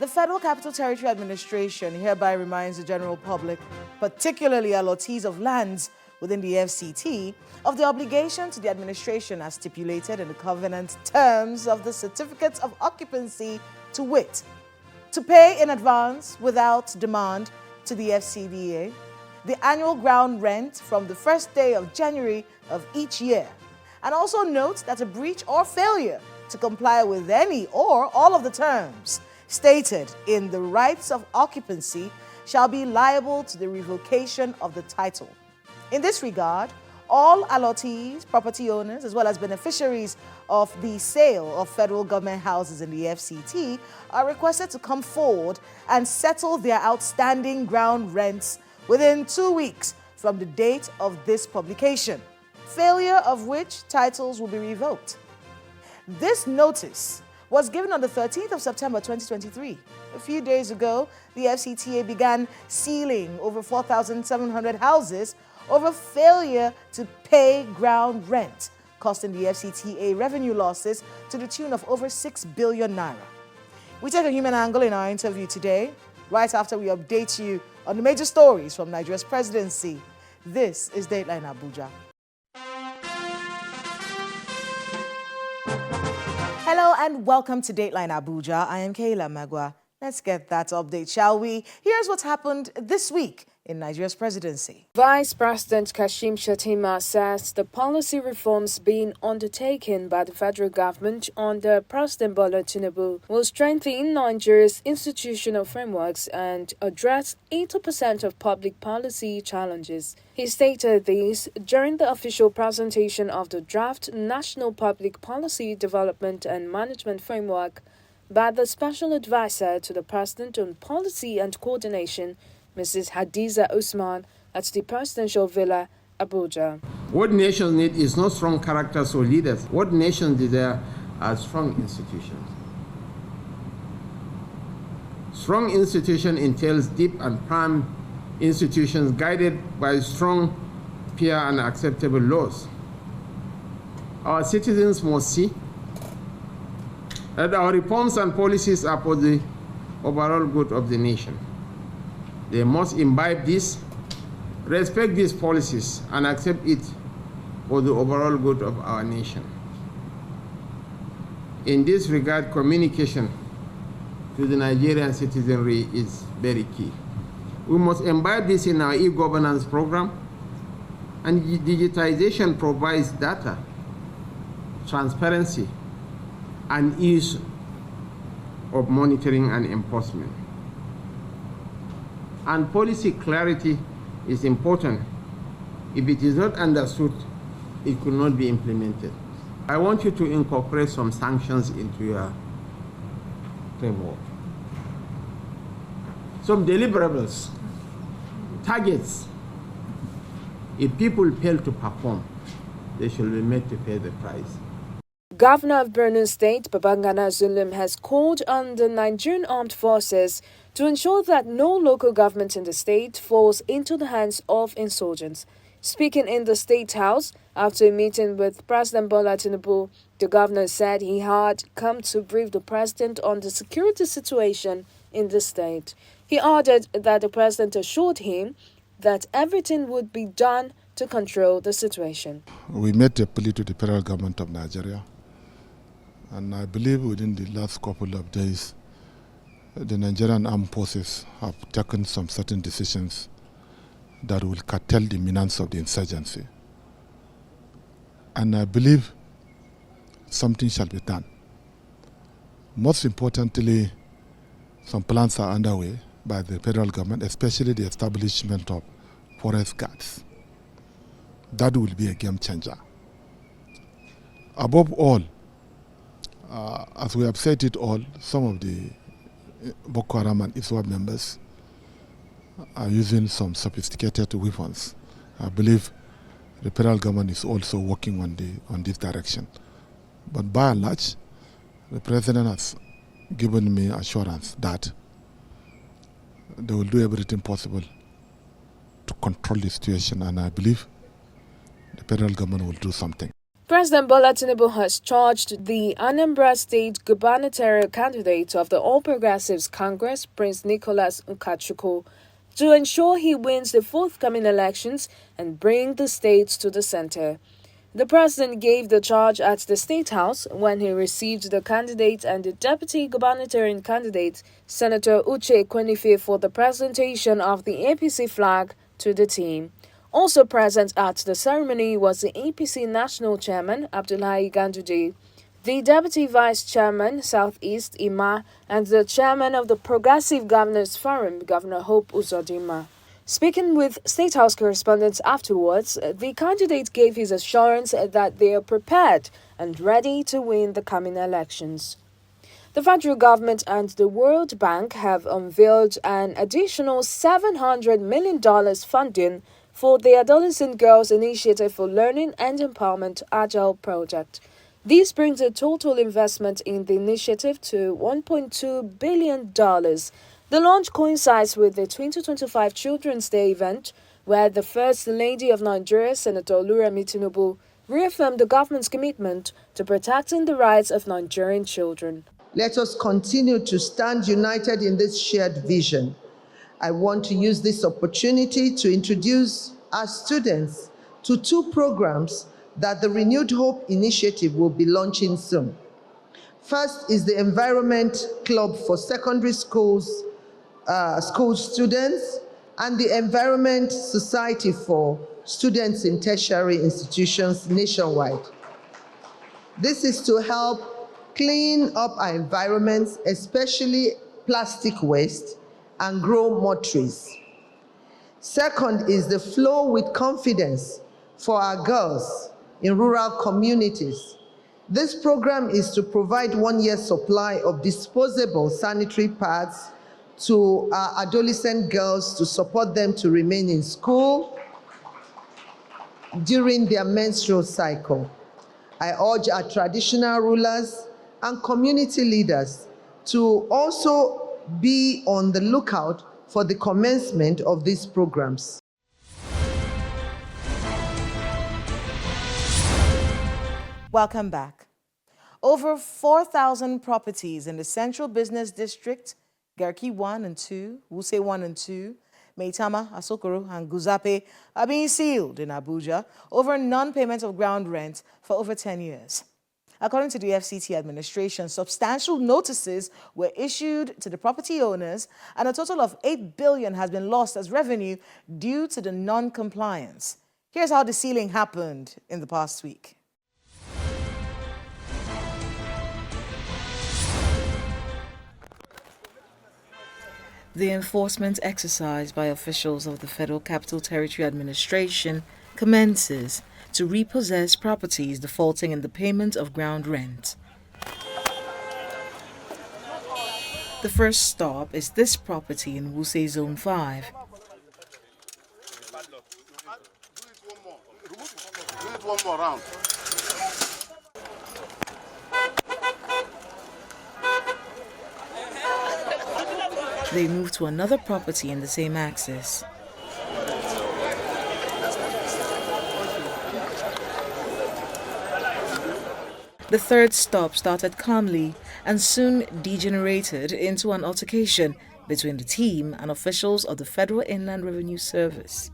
The Federal Capital Territory Administration hereby reminds the general public, particularly allottees of lands within the FCT, of the obligation to the administration as stipulated in the covenant terms of the certificates of occupancy, to wit, to pay in advance without demand to the FCTA the annual ground rent from the first day of January of each year, and also note that a breach or failure to comply with any or all of the terms stated in the rights of occupancy shall be liable to the revocation of the title. In this regard, all allottees, property owners, as well as beneficiaries of the sale of federal government houses in the FCT are requested to come forward and settle their outstanding ground rents within 2 weeks from the date of this publication, failure of which titles will be revoked. This notice was given on the 13th of September 2023. A few days ago, the FCTA began sealing over 4,700 houses over failure to pay ground rent, costing the FCTA revenue losses to the tune of over 6 billion naira. We take a human angle in our interview today, right after we update you on the major stories from Nigeria's presidency. This is Dateline Abuja. Hello and welcome to Dateline Abuja. I am Kayla Magwa. Let's get that update, shall we? Here's what's happened this week in Nigeria's presidency. Vice President Kashim Shettima says the policy reforms being undertaken by the federal government under President Bola Tinubu will strengthen Nigeria's institutional frameworks and address 80% of public policy challenges. He stated this during the official presentation of the draft National Public Policy Development and Management Framework by the Special Advisor to the President on Policy and Coordination, Mrs. Hadiza Usman, at the Presidential Villa, Abuja. What nations need is not strong characters or leaders. What nations desire are strong institutions. Strong institution entails deep and firm institutions guided by strong, fair, and acceptable laws. Our citizens must see that our reforms and policies are for the overall good of the nation. They must imbibe this, respect these policies, and accept it for the overall good of our nation. In this regard, communication to the Nigerian citizenry is very key. We must imbibe this in our e-governance program, and digitization provides data, transparency, and ease of monitoring and enforcement. And policy clarity is important. If it is not understood, it could not be implemented. I want you to incorporate some sanctions into your framework. Some deliverables, targets. If people fail to perform, they should be made to pay the price. Governor of Borno State, Babangana Zulum, has called on the Nigerian Armed Forces to ensure that no local government in the state falls into the hands of insurgents. Speaking in the State House after a meeting with President Bola Tinubu, the governor said he had come to brief the president on the security situation in the state. He added that the president assured him that everything would be done to control the situation. We made a plea to the federal government of Nigeria, and I believe within the last couple of days, the Nigerian armed forces have taken some certain decisions that will curtail the menace of the insurgency. And I believe something shall be done. Most importantly, some plans are underway by the federal government, especially the establishment of forest guards. That will be a game changer. Above all, as we have said it all, some of the Boko Haram and ISWAP members are using some sophisticated weapons. I believe the federal government is also working on this direction. But by and large, the president has given me assurance that they will do everything possible to control the situation, and I believe the federal government will do something. President Bola Tinubu has charged the Anambra State gubernatorial candidate of the All Progressives Congress, Prince Nicholas Ukachukwu, to ensure he wins the forthcoming elections and bring the state to the center. The president gave the charge at the State House when he received the candidate and the deputy gubernatorial candidate, Senator Uche Kwenife, for the presentation of the APC flag to the team. Also present at the ceremony was the APC National Chairman, Abdullahi Ganduje, the Deputy Vice Chairman, Southeast, Ima, and the Chairman of the Progressive Governors Forum, Governor Hope Uzodinma. Speaking with State House correspondents afterwards, the candidate gave his assurance that they are prepared and ready to win the coming elections. The federal government and the World Bank have unveiled an additional $700 million funding for the Adolescent Girls Initiative for Learning and Empowerment Agile project. This brings the total investment in the initiative to $1.2 billion. The launch coincides with the 2025 Children's Day event, where the First Lady of Nigeria, Senator Oluremi Tinubu, reaffirmed the government's commitment to protecting the rights of Nigerian children. Let us continue to stand united in this shared vision. I want to use this opportunity to introduce our students to two programs that the Renewed Hope Initiative will be launching soon. First is the Environment Club for Secondary School students and the Environment Society for students in tertiary institutions nationwide. This is to help clean up our environments, especially plastic waste, and grow more trees. Second is the Flow with Confidence for our girls in rural communities. This program is to provide 1 year supply of disposable sanitary pads to our adolescent girls to support them to remain in school during their menstrual cycle. I urge our traditional rulers and community leaders to also be on the lookout for the commencement of these programs. Welcome back. Over 4,000 properties in the Central Business District, Garki 1 and 2, Wuse 1 and 2, Maitama, Asokoro, and Guzape are being sealed in Abuja over non-payment of ground rent for over 10 years. According to the FCTA administration, substantial notices were issued to the property owners and a total of 8 billion has been lost as revenue due to the non-compliance. Here's how the sealing happened in the past week. The enforcement exercise by officials of the Federal Capital Territory Administration commences to repossess properties defaulting in the payment of ground rent. The first stop is this property in Wuse Zone 5. They move to another property in the same axis. The third stop started calmly and soon degenerated into an altercation between the team and officials of the Federal Inland Revenue Service.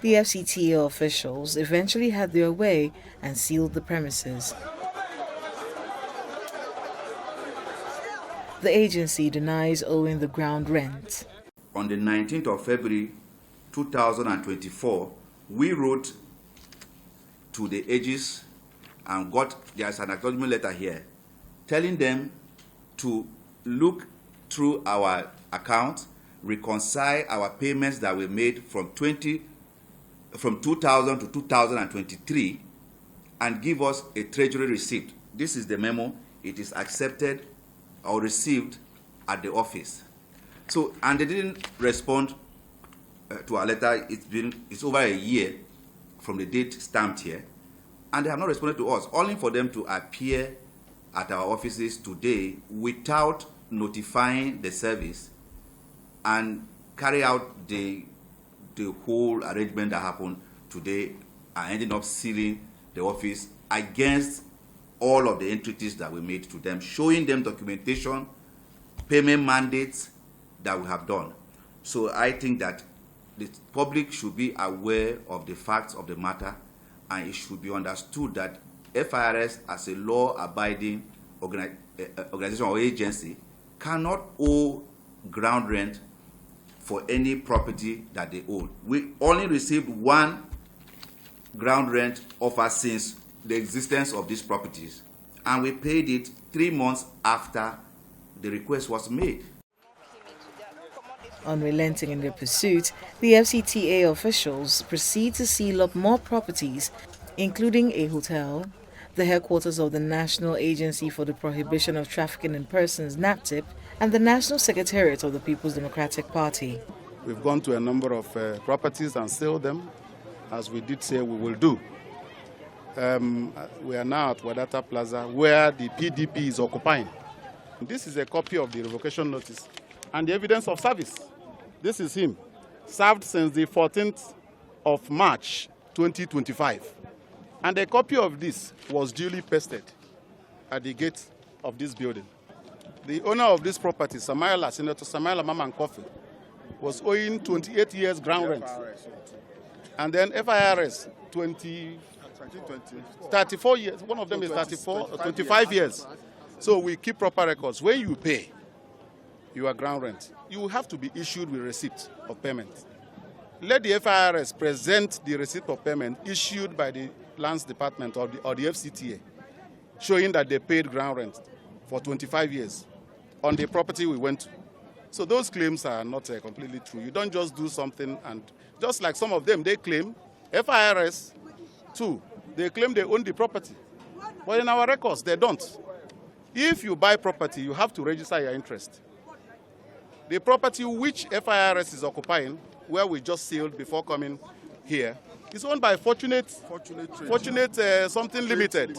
The FCTA officials eventually had their way and sealed the premises. The agency denies owing the ground rent. On the 19th of February 2024, we wrote to the AGs and there's an acknowledgement letter here, telling them to look through our account, reconcile our payments that we made from 2000 to 2023, and give us a treasury receipt. This is the memo. It is accepted or received at the office. So, and they didn't respond to our letter. It's over a year from the date stamped here, and they have not responded to us, only for them to appear at our offices today without notifying the service and carry out the whole arrangement that happened today and ending up sealing the office against all of the entities that we made to them, showing them documentation, payment mandates that we have done. So I think that the public should be aware of the facts of the matter, and it should be understood that FIRS, as a law-abiding organization or agency, cannot owe ground rent for any property that they own. We only received one ground rent offer since the existence of these properties, and we paid it 3 months after the request was made. Unrelenting in their pursuit, the FCTA officials proceed to seal up more properties, including a hotel, the headquarters of the National Agency for the Prohibition of Trafficking in Persons, NAPTIP, and the National Secretariat of the People's Democratic Party. We've gone to a number of properties and sold them, as we did say we will do. We are now at Wadata Plaza, where the PDP is occupying. This is a copy of the revocation notice and the evidence of service. This is him, served since the 14th of March 2025. And a copy of this was duly pasted at the gate of this building. The owner of this property, Senator Samaila Maman Kofi, was owing 28 years ground rent. And then FIRS, 34 years. One of them is 25 years. So we keep proper records. When you pay your ground rent, you have to be issued with receipt of payment. Let the FIRS present the receipt of payment issued by the Lands Department or the FCTA, showing that they paid ground rent for 25 years on the property we went to. So those claims are not completely true. You don't just do something and, just like some of them, they claim, FIRS too, they claim they own the property. But in our records, they don't. If you buy property, you have to register your interest. The property which FIRS is occupying, where we just sealed before coming here, is owned by Fortunate something limited.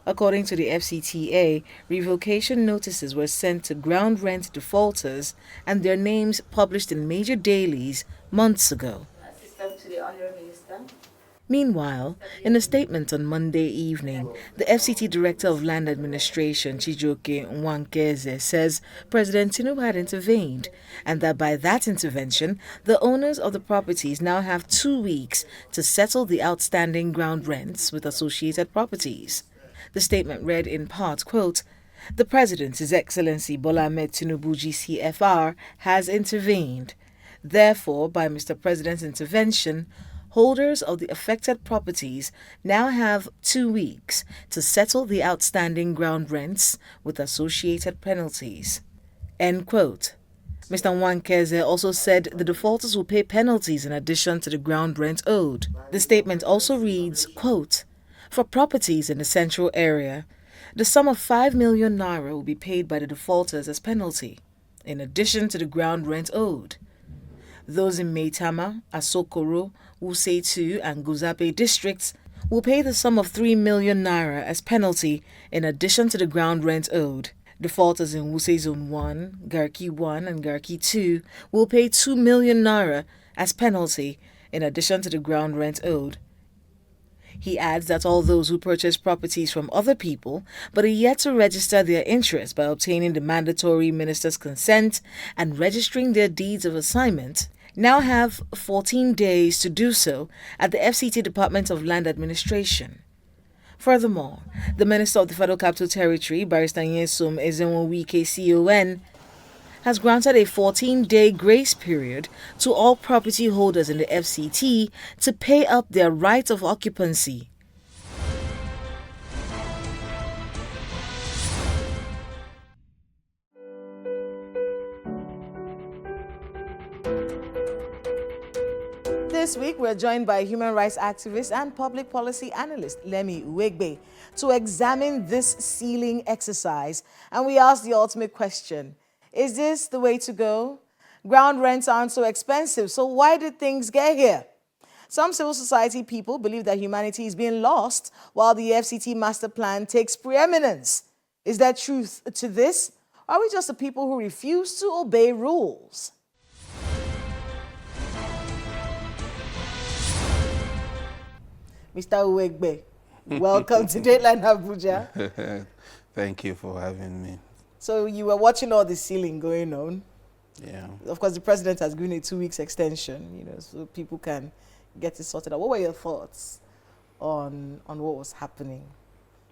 According to the FCTA, revocation notices were sent to ground rent defaulters and their names published in major dailies months ago. Assistant to the Honorable Minister. Meanwhile, in a statement on Monday evening, the FCT Director of Land Administration, Chijioke Nwankeze, says President Tinubu had intervened and that by that intervention, the owners of the properties now have 2 weeks to settle the outstanding ground rents with associated properties. The statement read in part, quote, "The President, His Excellency Bola Ahmed Tinubu GCFR, has intervened. Therefore, by Mr. President's intervention, holders of the affected properties now have 2 weeks to settle the outstanding ground rents with associated penalties." End quote. Mr. Nwankeze also said the defaulters will pay penalties in addition to the ground rent owed. The statement also reads, quote, "For properties in the central area, the sum of 5 million naira will be paid by the defaulters as penalty, in addition to the ground rent owed. Those in Maitama, Asokoro, Wuse 2 and Guzape districts will pay the sum of 3 million naira as penalty in addition to the ground rent owed. Defaulters in Wuse Zone 1, Garki 1 and Garki 2 will pay 2 million naira as penalty in addition to the ground rent owed." He adds that all those who purchase properties from other people but are yet to register their interest by obtaining the mandatory minister's consent and registering their deeds of assignment now have 14 days to do so at the FCT Department of Land Administration. Furthermore, the Minister of the Federal Capital Territory, Barrister Nyesom Ezenwo-Wike CON, has granted a 14-day grace period to all property holders in the FCT to pay up their right of occupancy. This week, we're joined by human rights activist and public policy analyst Lemi Uwegbe to examine this sealing exercise. And we ask the ultimate question: is this the way to go? Ground rents aren't so expensive, so why did things get here? Some civil society people believe that humanity is being lost while the FCT master plan takes preeminence. Is there truth to this, Are we just the people who refuse to obey rules? Mr. Uwegbe, welcome to Dateline Abuja. Thank you for having me. So you were watching all the sealing going on. Yeah. Of course, the president has given a 2 weeks extension, so people can get it sorted out. What were your thoughts on what was happening?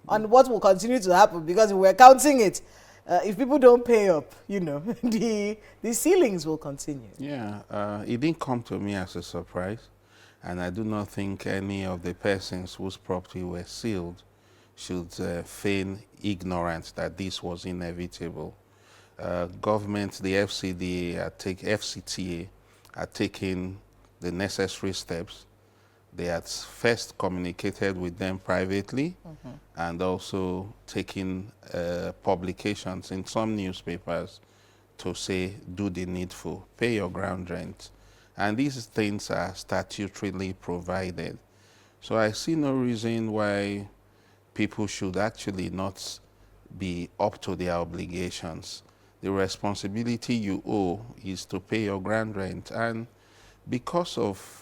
On what will continue to happen? Because we're counting it. If people don't pay up, the ceilings will continue. Yeah, it didn't come to me as a surprise. And I do not think any of the persons whose property were sealed should feign ignorance that this was inevitable. Government, the FCTA, are taking the necessary steps. They had first communicated with them privately and also taking publications in some newspapers to say, do the needful, pay your ground rent. And these things are statutorily provided. So I see no reason why people should actually not be up to their obligations. The responsibility you owe is to pay your ground rent. And because of,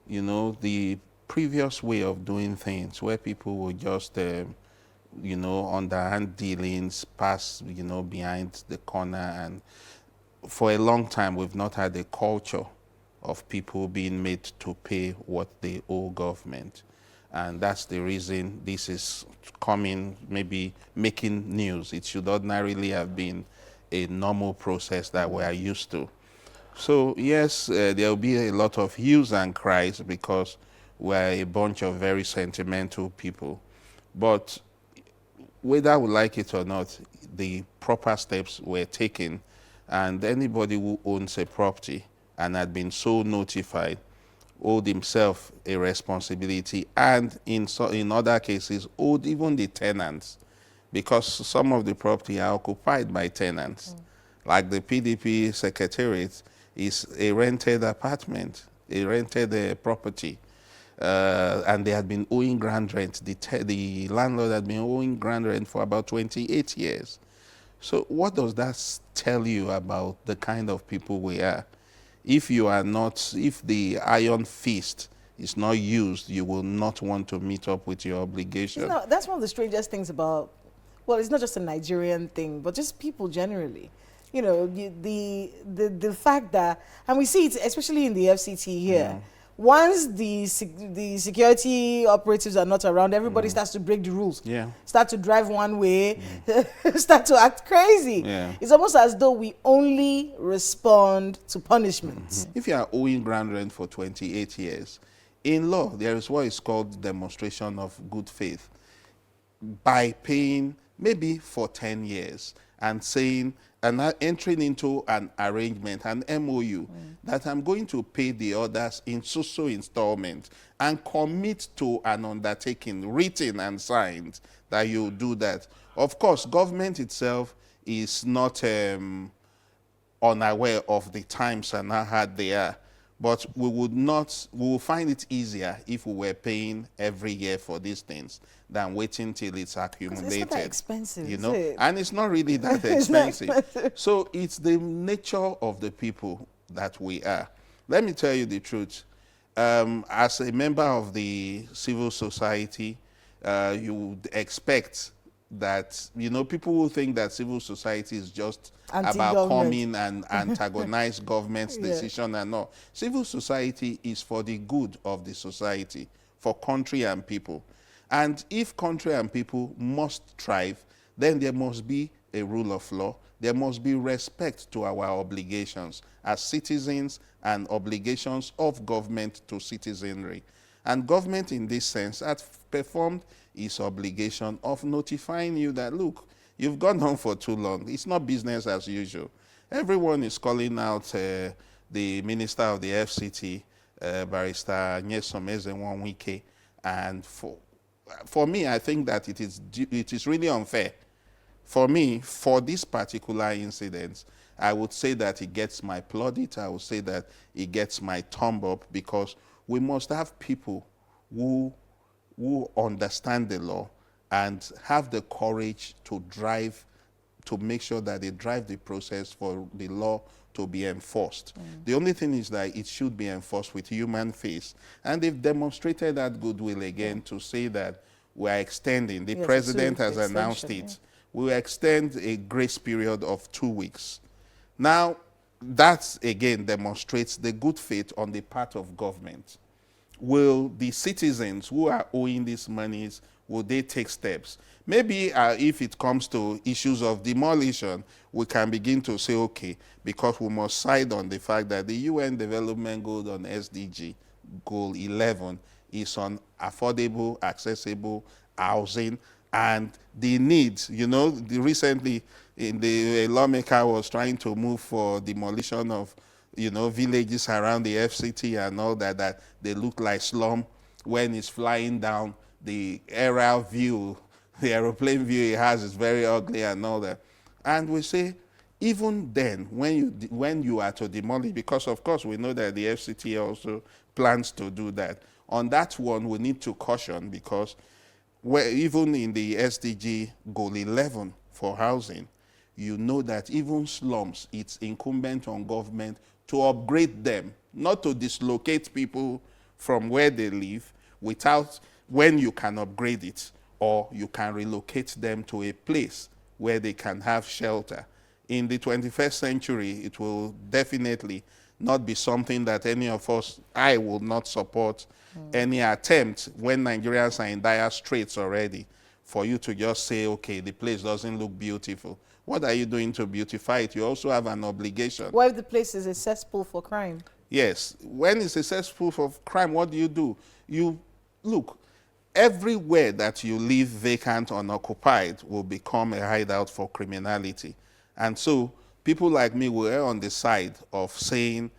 the previous way of doing things where people would just, underhand dealings, pass, behind the corner. And for a long time, we've not had a culture of people being made to pay what they owe government. And that's the reason this is coming, maybe making news. It should ordinarily have been a normal process that we are used to. So yes, there will be a lot of hues and cries because we're a bunch of very sentimental people. But whether we like it or not, the proper steps were taken. And anybody who owns a property and had been so notified owed himself a responsibility, and in other cases owed even the tenants, because some of the property are occupied by tenants. Like the PDP secretariat is a rented apartment, a rented property, and they had been owing ground rent. The landlord had been owing ground rent for about 28 years. So what does that tell you about the kind of people we are? If the iron fist is not used, you will not want to meet up with your obligation. That's one of the strangest things about, well, it's not just a Nigerian thing, but just people generally. The fact that, and we see it especially in the FCT here, once the security operatives are not around, everybody starts to break the rules, start to drive one way, start to act crazy. It's almost as though we only respond to punishments. If you are owing ground rent for 28 years, in law, there is what is called demonstration of good faith. By paying maybe for 10 years and saying, and entering into an arrangement, an MOU, that I'm going to pay the others in so installment and commit to an undertaking written and signed that you do that. Of course, government itself is not unaware of the times and how hard they are. But we will find it easier if we were paying every year for these things than waiting till it's accumulated. It's not that expensive, is it? And it's not really that expensive. So it's the nature of the people that we are. Let me tell you the truth. As a member of the civil society, you would expect that, people who think that civil society is just about coming and antagonize government's decision and all. Civil society is for the good of the society, for country and people. And if country and people must thrive, then there must be a rule of law. There must be respect to our obligations as citizens and obligations of government to citizenry. And government in this sense has performed its obligation of notifying you that, look, you've gone on for too long. It's not business as usual. Everyone is calling out the minister of the FCT, Barrister Nyesom Ezenwa-Wike. And for me, I think that it is really unfair. For me, for this particular incident, I would say that it gets my plaudit. I would say that it gets my thumb up, because we must have people who understand the law and have the courage to drive to make sure that they drive the process for the law to be enforced. The only thing is that it should be enforced with human face. And they've demonstrated that goodwill again to say that we are extending. The president has announced it. We will extend a grace period of 2 weeks. Now, that again demonstrates the good faith on the part of government. Will the citizens who are owing these monies, will they take steps? Maybe if it comes to issues of demolition, we can begin to say, okay, because we must side on the fact that the UN Development Goal on SDG, Goal 11, is on affordable, accessible housing, and the needs. You know, recently, a lawmaker was trying to move for demolition of, you know, villages around the FCTA and all that, that they look like slum. When it's flying down, the aerial view, the aeroplane view it has is very ugly and all that. And we say, even then, when you are to demolish, because of course we know that the FCTA also plans to do that. On that one, we need to caution, because even in the SDG Goal 11 for housing, you know that even slums, it's incumbent on government to upgrade them, not to dislocate people from where they live without, when you can upgrade it, or you can relocate them to a place where they can have shelter. In the 21st century, it will definitely not be something that any of us, I will not support any attempt when Nigerians are in dire straits already, for you to just say, okay, the place doesn't look beautiful. What are you doing to beautify it? You also have an obligation. What if the place is a cesspool for crime? Yes. When it's a cesspool for crime, what do? You look, everywhere that you leave vacant, unoccupied, will become a hideout for criminality. And so people like me will err on the side of saying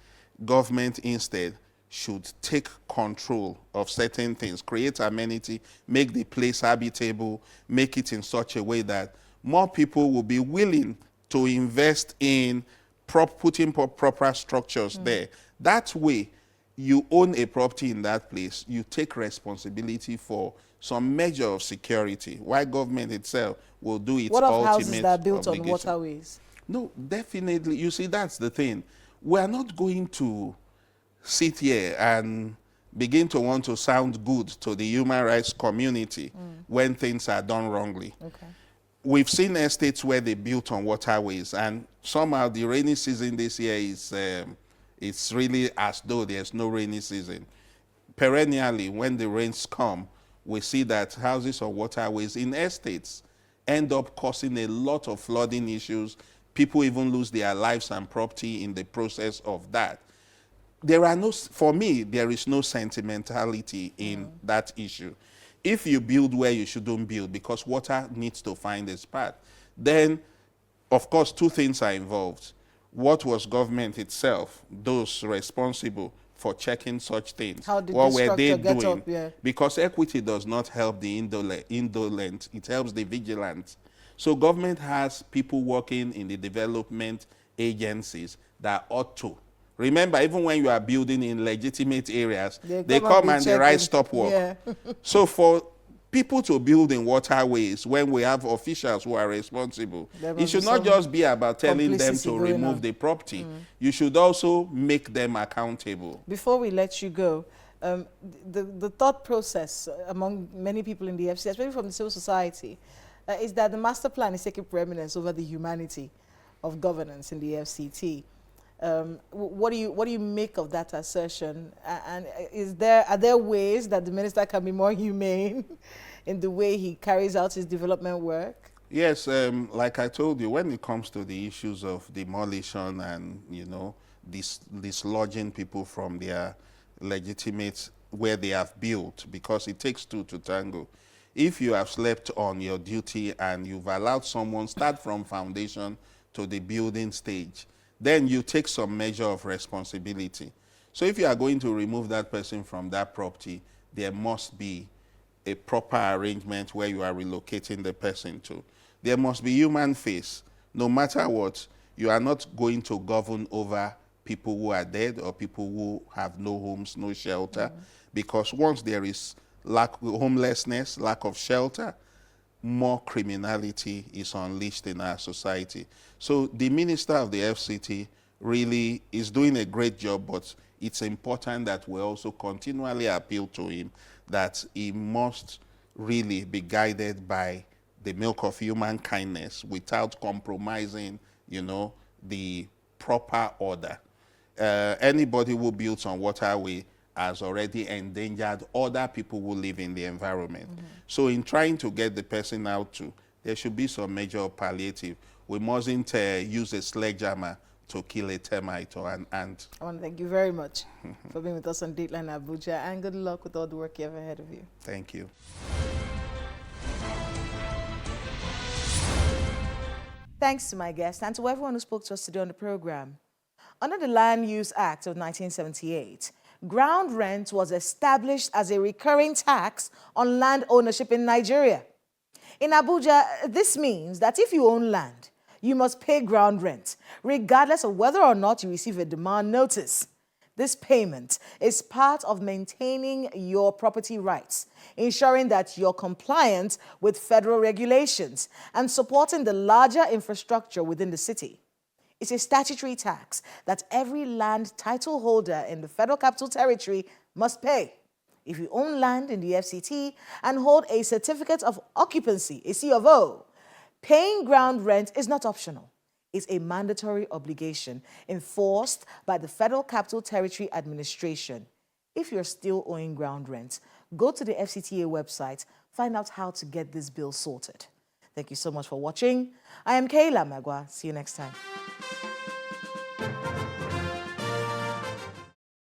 government instead should take control of certain things, create amenity, make the place habitable, make it in such a way that more people will be willing to invest in putting proper structures there. That way, you own a property in that place, you take responsibility for some measure of security, while government itself will do its ultimate What of houses that are built obligation. on waterways? No, definitely. You see, that's the thing. We are not going to sit here and begin to want to sound good to the human rights community when things are done wrongly. Okay. We've seen estates where they built on waterways, and somehow the rainy season this year is it's really as though there's no rainy season. Perennially, when the rains come, we see that houses or waterways in estates end up causing a lot of flooding issues. People even lose their lives and property in the process of that. For me, there is no sentimentality in that issue. If you build where you shouldn't build because water needs to find its path, then, of course, two things are involved. What was government itself, those responsible for checking such things? How did what the were they structure get doing? up? Yeah. Because equity does not help the indolent, it helps the vigilant. So government has people working in the development agencies that ought to. Remember, even when you are building in legitimate areas, they come and they write stop work. Yeah. So for people to build in waterways, when we have officials who are responsible, it should not just be about telling them to remove the property. You should also make them accountable. Before we let you go, the thought process among many people in the FCTA, especially from the civil society, is that the master plan is taking preeminence over the humanity of governance in the FCT. What do you make of that assertion? And are there ways that the minister can be more humane in the way he carries out his development work? Yes, like I told you, when it comes to the issues of demolition and, you know, dislodging people from their legitimate where they have built, because it takes two to tango. If you have slept on your duty and you've allowed someone start from foundation to the building stage, then you take some measure of responsibility. So if you are going to remove that person from that property, there must be a proper arrangement where you are relocating the person to. There must be human face. No matter what, you are not going to govern over people who are dead or people who have no homes, no shelter, because once there is homelessness, lack of shelter, more criminality is unleashed in our society. So the minister of the FCT really is doing a great job, but it's important that we also continually appeal to him that he must really be guided by the milk of human kindness without compromising, the proper order. Anybody who builds on waterway has already endangered other people who live in the environment. So in trying to get the person out too, there should be some measure of palliative. We mustn't use a sledgehammer to kill a termite or an ant. I want to thank you very much for being with us on Dateline Abuja, and good luck with all the work you have ahead of you. Thank you. Thanks to my guest and to everyone who spoke to us today on the program. Under the Land Use Act of 1978, ground rent was established as a recurring tax on land ownership in Nigeria. In Abuja, this means that if you own land, you must pay ground rent, regardless of whether or not you receive a demand notice. This payment is part of maintaining your property rights, ensuring that you're compliant with federal regulations, and supporting the larger infrastructure within the city. It's a statutory tax that every land title holder in the Federal Capital Territory must pay. If you own land in the FCT and hold a certificate of occupancy, a C of O, paying ground rent is not optional. It's a mandatory obligation enforced by the Federal Capital Territory Administration. If you're still owing ground rent, go to the FCTA website, find out how to get this bill sorted. Thank you so much for watching. I am Kayla Magwa. See you next time.